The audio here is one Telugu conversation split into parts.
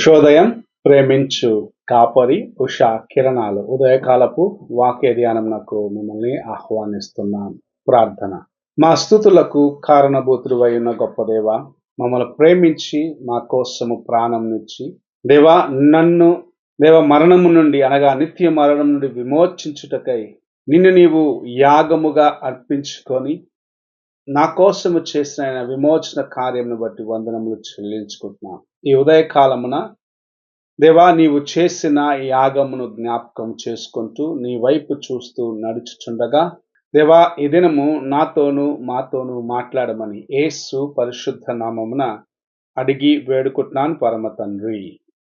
ఉషోదయం ప్రేమించు కాపరి ఉషా కిరణాలు ఉదయకాలపు వాక్య ధ్యానమునకు మిమ్మల్ని ఆహ్వానిస్తున్నాం. ప్రార్థన. మా స్తుతులకు కారణభూతుడు అయిన గొప్ప దేవ, మమ్మల్ని ప్రేమించి మా కోసము ప్రాణంనిచ్చి దేవ మరణము నుండి అనగా నిత్య మరణం నుండి విమోచించుటకై నిన్ను నీవు యాగముగా అర్పించుకొని నా కోసము చేసిన విమోచన కార్యమును బట్టి వందనములు చెల్లించుకుంటున్నాం. ఈ ఉదయకాలమున దేవా, నీవు చేసిన యాగమును జ్ఞాపకం చేసుకుంటూ నీ వైపు చూస్తూ నడుచుచుండగా దేవా, ఈ దినము నాతోనూ మాతోనూ మాట్లాడమని యేసు పరిశుద్ధ నామమున అడిగి వేడుకుంటున్నాను పరమ తండ్రి,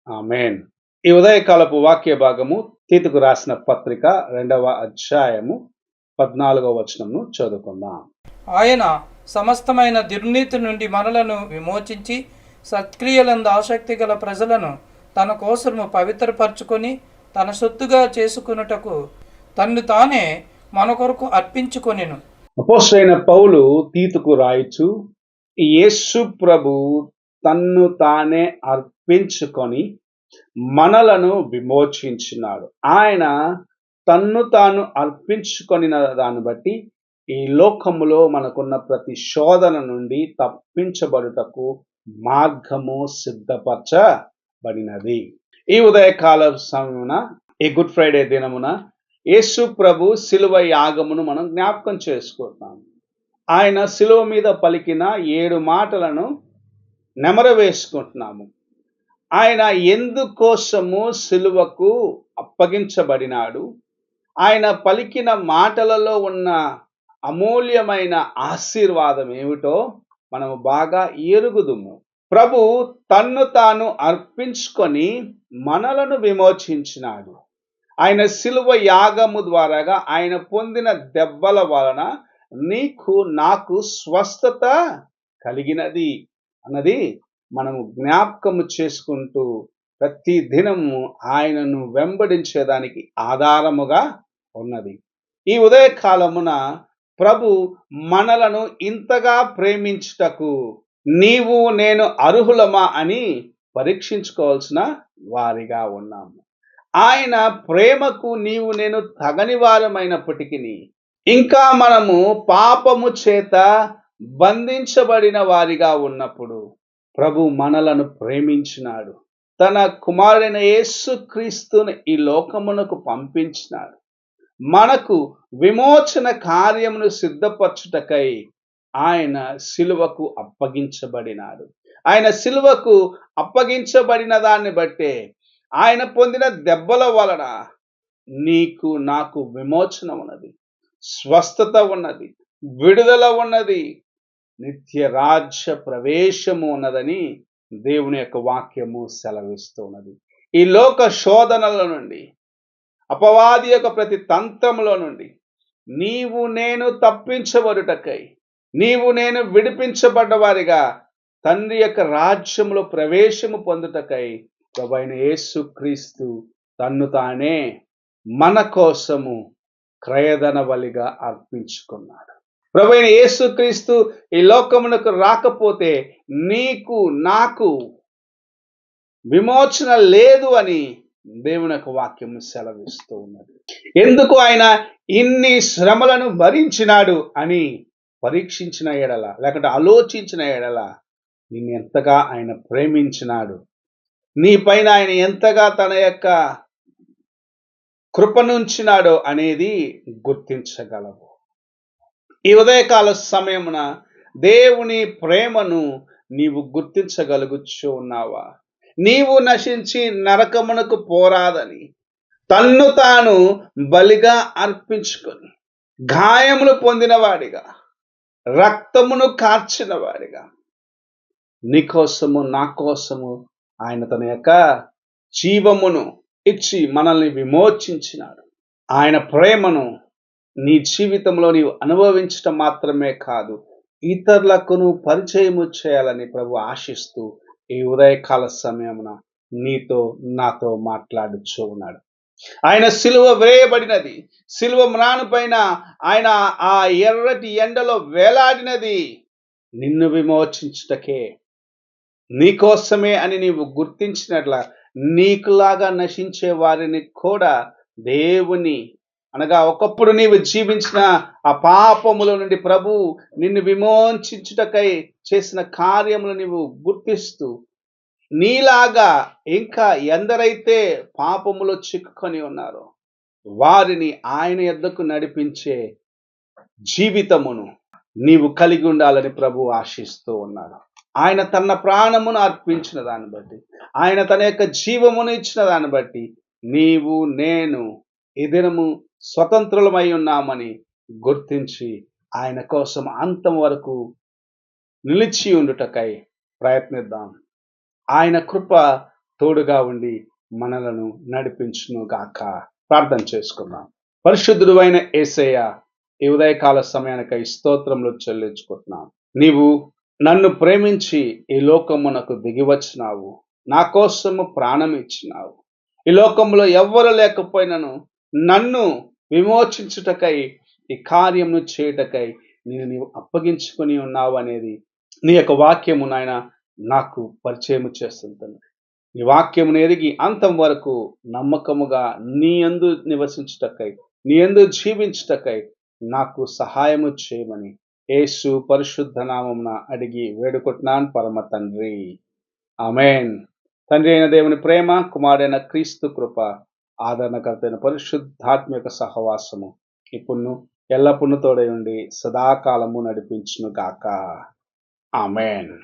ఆమేన్. ఈ ఉదయకాలపు వాక్య భాగము తీతుకు రాసిన పత్రిక 2వ అధ్యాయము 14వ వచనమును చదువుకుందాం. ఆయన సమస్తమైన దుర్నీతి నుండి మనలను విమోచించి సత్క్రియలందు ఆసక్తి గల ప్రజలను తన కోసము పవిత్రపరచుకొని తన సొత్తుగా చేసుకున్నటకు తన్ను తానే మన కొరకు అర్పించుకొనెను. అపోస్తలుడైన పౌలు తీతుకు రాయిచు, యేసు ప్రభు తన్ను తానే అర్పించుకొని మనలను విమోచించినాడు. ఆయన తన్ను తాను అర్పించుకొని దాన్ని బట్టి ఈ లోకములో మనకున్న ప్రతి శోధన నుండి తప్పించబడుటకు మార్గము సిద్ధపరచబడినది. ఈ ఉదయకాల సమయమున, ఈ గుడ్ ఫ్రైడే దినమున యేసు ప్రభు శిలువ యాగమును మనం జ్ఞాపకం చేసుకుంటున్నాం. ఆయన శిలువ మీద పలికిన 7 మాటలను నెమరవేసుకుంటున్నాము. ఆయన ఎందుకోసము శిలువకు అప్పగించబడినాడు, ఆయన పలికిన మాటలలో ఉన్న అమూల్యమైన ఆశీర్వాదం ఏమిటో మనము బాగా ఎరుగుదుము. ప్రభు తన్ను తాను అర్పించుకొని మనలను విమోచించినాడు. ఆయన శిలువ యాగము ద్వారాగా ఆయన పొందిన దెబ్బల వలన నీకు నాకు స్వస్థత కలిగినది అన్నది మనము జ్ఞాపకము చేసుకుంటూ ప్రతి దినము ఆయనను వెంబడించేదానికి ఆధారముగా ఉన్నది. ఈ ఉదయకాలమున ప్రభు మనలను ఇంతగా ప్రేమించుటకు నీవు నేను అర్హులమా అని పరీక్షించుకోవాల్సిన వారిగా ఉన్నాము. ఆయన ప్రేమకు నీవు నేను తగని వారమైనప్పటికీ ఇంకా మనము పాపము చేత బంధించబడిన వారిగా ఉన్నప్పుడు ప్రభు మనలను ప్రేమించినాడు. తన కుమారుడైన యేసుక్రీస్తును ఈ లోకమునకు పంపించినాడు. మనకు విమోచన కార్యమును సిద్ధపరచుటకై ఆయన శిలువకు అప్పగించబడినాడు. ఆయన శిలువకు అప్పగించబడిన దాన్ని బట్టే ఆయన పొందిన దెబ్బల వలన నీకు నాకు విమోచన ఉన్నది, స్వస్థత ఉన్నది, విడుదల ఉన్నది, నిత్య రాజ్య ప్రవేశము ఉన్నదని దేవుని యొక్క వాక్యము సెలవిస్తున్నది. ఈ లోక శోధనల నుండి, అపవాది యొక్క ప్రతి తంత్రములో నుండి నీవు నేను తప్పించబడుటకై, నీవు నేను విడిపించబడ్డ వారిగా తండ్రి యొక్క రాజ్యములో ప్రవేశము పొందుటకై ప్రభువైన యేసుక్రీస్తు తన్ను తానే మన కోసము క్రయధన బలిగా అర్పించుకున్నాడు. ప్రభువైన యేసుక్రీస్తు ఈ లోకమునకు రాకపోతే నీకు నాకు విమోచన లేదు అని దేవుని యొక్క వాక్యము సెలవిస్తూ ఉన్నది. ఎందుకు ఆయన ఇన్ని శ్రమలను భరించినాడు అని పరీక్షించిన ఎడల, లేకుంటే ఆలోచించిన ఎడల, నిన్ను ఎంతగా ఆయన ప్రేమించినాడు, నీ పైన ఆయన ఎంతగా తన యొక్క కృపనుంచినాడో అనేది గుర్తించగలవు. ఈ ఉదయకాల సమయమున దేవుని ప్రేమను నీవు గుర్తించగలుగుచూ ఉన్నావా? నీవు నశించి నరకమునకు పోరాదని తన్ను తాను బలిగా అర్పించుకొని గాయములు పొందినవాడిగా, రక్తమును కార్చిన వాడిగా నీకోసము నా కోసము ఆయన తన యొక్క జీవమును ఇచ్చి మనల్ని విమోచించినాడు. ఆయన ప్రేమను నీ జీవితంలో నీవు అనుభవించటం మాత్రమే కాదు, ఇతరులకు నువ్వు పరిచయము చేయాలని ప్రభు ఆశిస్తూ ఈ ఉదయకాల సమయమున నీతో నాతో మాట్లాడుచూ ఉన్నాడు. ఆయన సిలువ వేయబడినది, సిలువ మ్రాను పైన ఆయన ఆ ఎర్రటి ఎండలో వేలాడినది నిన్ను విమోచించుటకే, నీకోసమే అని నీవు గుర్తించినట్ల నీకులాగా నశించే వారిని కూడా దేవుని అనగా ఒకప్పుడు నీవు జీవించిన ఆ పాపముల నుండి ప్రభు నిన్ను విమోచించుటకై చేసిన కార్యములు నీవు గుర్తిస్తూ నీలాగా ఇంకా ఎందరైతే పాపములో చిక్కుకొని ఉన్నారో వారిని ఆయన యొద్దకు నడిపించే జీవితమును నీవు కలిగి ఉండాలని ప్రభు ఆశిస్తూ ఉన్నారు. ఆయన తన ప్రాణమును అర్పించిన దాన్ని బట్టి, ఆయన తన యొక్క జీవమును ఇచ్చిన దాన్ని బట్టి నీవు నేను ఈ దినము స్వతంత్రులమై ఉన్నామని గుర్తించి ఆయన కోసం అంతం వరకు నిలిచి ఉండుటకై ప్రయత్నిద్దాం. ఆయన కృప తోడుగా ఉండి మనలను నడిపించును గాక. ప్రార్థన చేసుకుందాం. పరిశుద్ధుడు అయిన యేసయ్య, ఈ ఉదయకాల సమయానికై స్తోత్రములు చెల్లించుకుంటున్నాం. నీవు నన్ను ప్రేమించి ఈ లోకమునకు దిగివచ్చినావు, నా కోసము ప్రాణం ఇచ్చినావు. ఈ లోకంలో ఎవ్వరు లేకపోయినను నన్ను విమోచించుటకై ఈ కార్యమును చేయుటకై నీవు అప్పగించుకొని ఉన్నావు అనేది నీ యొక్క వాక్యము నాయన నాకు పరిచయం చేస్తుంది. నీ వాక్యమును ఎరిగి అంతం వరకు నమ్మకముగా నీ యందు నివసించుటకై, నీ యందు జీవించుటకై నాకు సహాయము చేయమని యేసు పరిశుద్ధ నామమున అడిగి వేడుకుంటున్నాను పరమ తండ్రి. ఆమేన్. తండ్రి అయిన దేవుని ప్రేమ, కుమారుడైన క్రీస్తు కృప, ఆదరణకర్తైన పరిశుద్ధాత్మిక సహవాసము ఇప్పుడు ఎల్లప్పుడూ తోడై ఉండి సదాకాలము నడిపించును గాక. ఆమేన్.